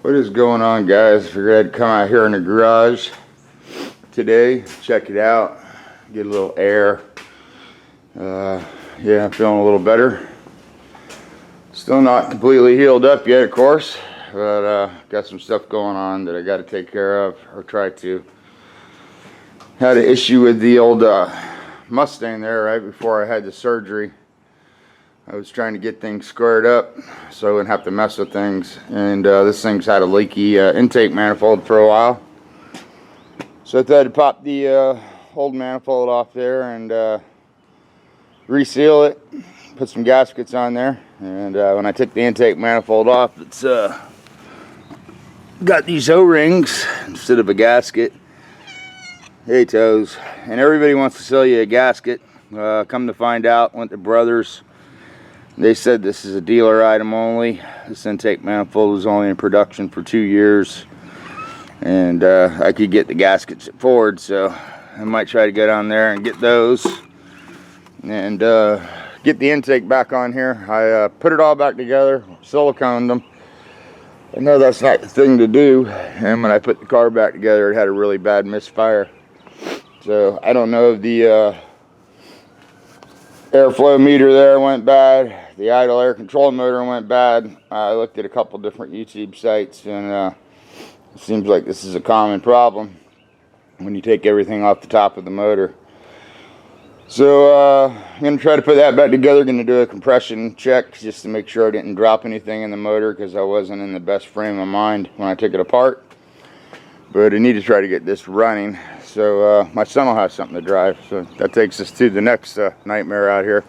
What is going on, guys? Figured I'd come out here in the garage today, check it out, get a little air. Yeah, I'm feeling a little better. Still not completely healed up yet, of course, but got some stuff going on that I got to take care of, or try to. Had an issue with the old Mustang there right before I had the surgery. I was trying to get things squared up so I wouldn't have to mess with things, and this thing's had a leaky intake manifold for a while. So I thought I'd pop the old manifold off there and reseal it, put some gaskets on there, and when I took the intake manifold off, it's got these O-rings instead of a gasket. Hey toes, and everybody wants to sell you a gasket. Come to find out, went to Brothers. They said this is a dealer item only. This intake manifold was only in production for 2 years, and I could get the gaskets at Ford, so I might try to go down there and get those and get the intake back on here. I put it all back together, siliconed them. I know that's not the thing to do, and when I put the car back together, it had a really bad misfire. So I don't know if the airflow meter there went bad, the idle air control motor went bad. I looked at a couple different YouTube sites, and it seems like this is a common problem when you take everything off the top of the motor. So I'm going to try to put that back together. Going to do a compression check just to make sure I didn't drop anything in the motor, because I wasn't in the best frame of mind when I took it apart. But I need to try to get this running, so my son will have something to drive. So that takes us to the next nightmare out here.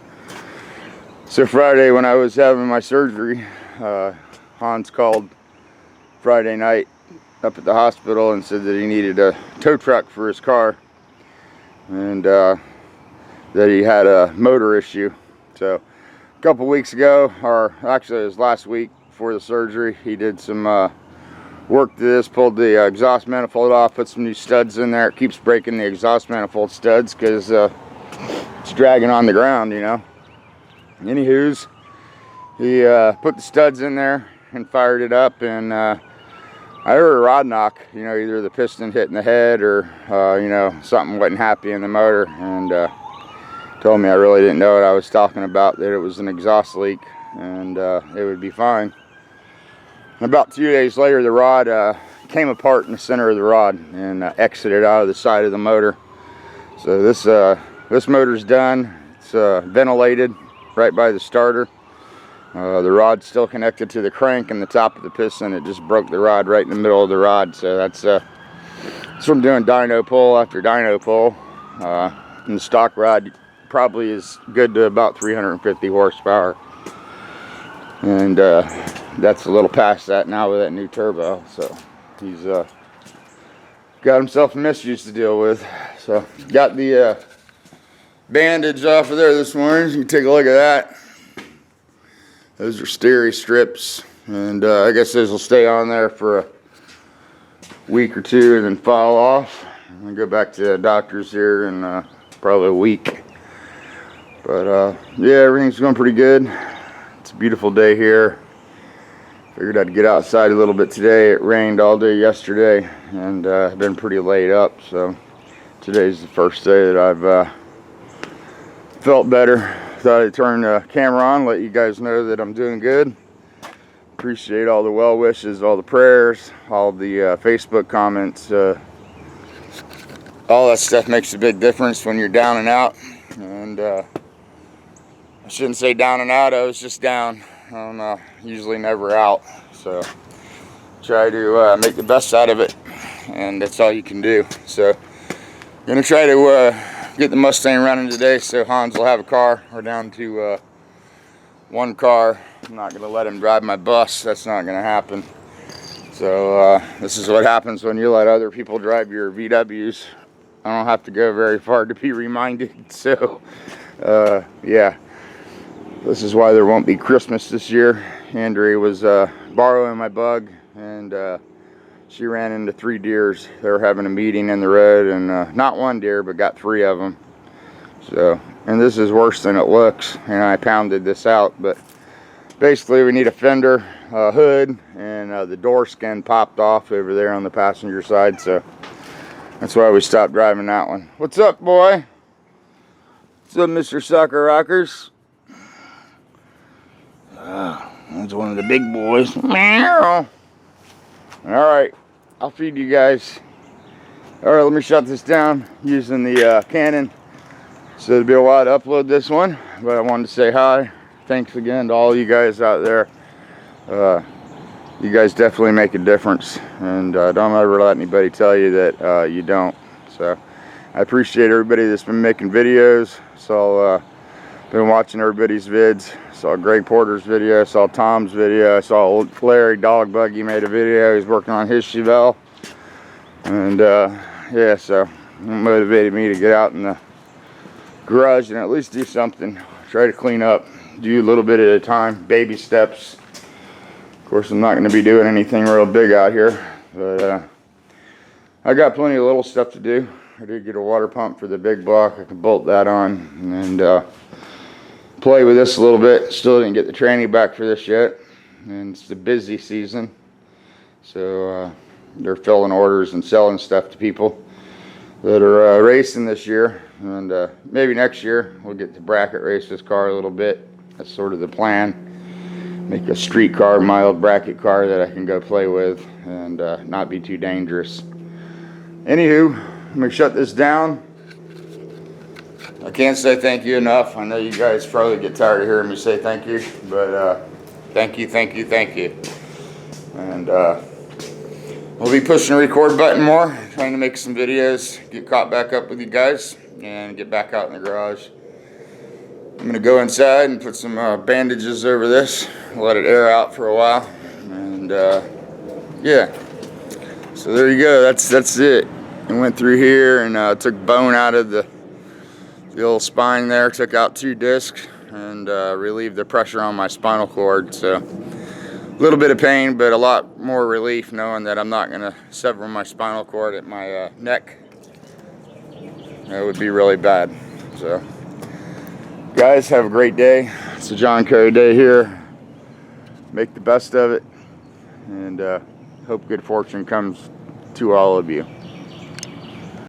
So Friday, when I was having my surgery, Hans called Friday night up at the hospital and said that he needed a tow truck for his car, and that he had a motor issue. So a couple weeks ago, or actually it was last week before the surgery, he did some work to this, pulled the exhaust manifold off, put some new studs in there. It keeps breaking the exhaust manifold studs because it's dragging on the ground, you know. Anywho's, he put the studs in there and fired it up, and I heard a rod knock, you know, either the piston hitting the head or you know, something wasn't happy in the motor, and told me I really didn't know what I was talking about, that it was an exhaust leak, and it would be fine. About 2 days later, the rod came apart in the center of the rod and exited out of the side of the motor. So this motor's done. It's ventilated right by the starter. The rod's still connected to the crank and the top of the piston. It just broke the rod right in the middle of the rod. So that's from doing dyno pull after dyno pull. And the stock rod probably is good to about 350 horsepower. And that's a little past that now with that new turbo. So he's got himself some issues to deal with. So got the bandage off of there this morning. You can take a look at that. Those are steri strips, and I guess those will stay on there for a week or two and then fall off. I'm gonna go back to the doctor's here in probably a week. But yeah, everything's going pretty good. It's a beautiful day here. Figured I'd get outside a little bit today. It rained all day yesterday, and I've been pretty laid up, so today's the first day that I've felt better. Thought I'd turn the camera on, let you guys know that I'm doing good. Appreciate all the well wishes, all the prayers, all the Facebook comments. All that stuff makes a big difference when you're down and out. And I shouldn't say down and out, I was just down. I'm usually never out, so try to make the best out of it, and that's all you can do. So gonna try to get the Mustang running today, so Hans will have a car. We're down to one car. I'm not gonna let him drive my bus. That's not gonna happen. So this is what happens when you let other people drive your VWs. I don't have to go very far to be reminded. So yeah, this is why there won't be Christmas this year. Andrea was borrowing my bug, and she ran into 3 deers. They were having a meeting in the road, and not one deer, but got 3 of them. So, and this is worse than it looks, and I pounded this out, but basically we need a fender. hood, and the door skin popped off over there on the passenger side, so that's why we stopped driving that one. What's up, boy? What's up, Mr. Sucker Rockers? That's one of the big boys. Meow. Alright, I'll feed you guys. Alright, let me shut this down using the Canon. So it'll be a while to upload this one, but I wanted to say hi. Thanks again to all you guys out there. You guys definitely make a difference, and don't ever let anybody tell you that you don't. So I appreciate everybody that's been making videos. So been watching everybody's vids. Saw Greg Porter's video, saw Tom's video, I saw old Larry Dog Buggy made a video. He's working on his Chevelle, and yeah, so it motivated me to get out in the garage and at least do something. Try to clean up, do a little bit at a time, baby steps. Of course, I'm not going to be doing anything real big out here, but I got plenty of little stuff to do. I did get a water pump for the big block. I can bolt that on and play with this a little bit. Still didn't get the tranny back for this yet, and it's the busy season, so they're filling orders and selling stuff to people that are racing this year, and maybe next year we'll get to bracket race this car a little bit. That's sort of the plan. Make a street car, mild bracket car that I can go play with and not be too dangerous. Anywho, let me shut this down. I can't say thank you enough. I know you guys probably get tired of hearing me say thank you, but thank you, thank you, thank you. And we'll be pushing the record button more, trying to make some videos, get caught back up with you guys, and get back out in the garage. I'm going to go inside and put some bandages over this, let it air out for a while, and yeah. So there you go, that's it. I went through here and took bone out of the old spine there, took out 2 discs, and relieved the pressure on my spinal cord. So a little bit of pain, but a lot more relief knowing that I'm not going to sever my spinal cord at my neck. That would be really bad. So guys, have a great day. It's a John Kerry day here. Make the best of it, and hope good fortune comes to all of you.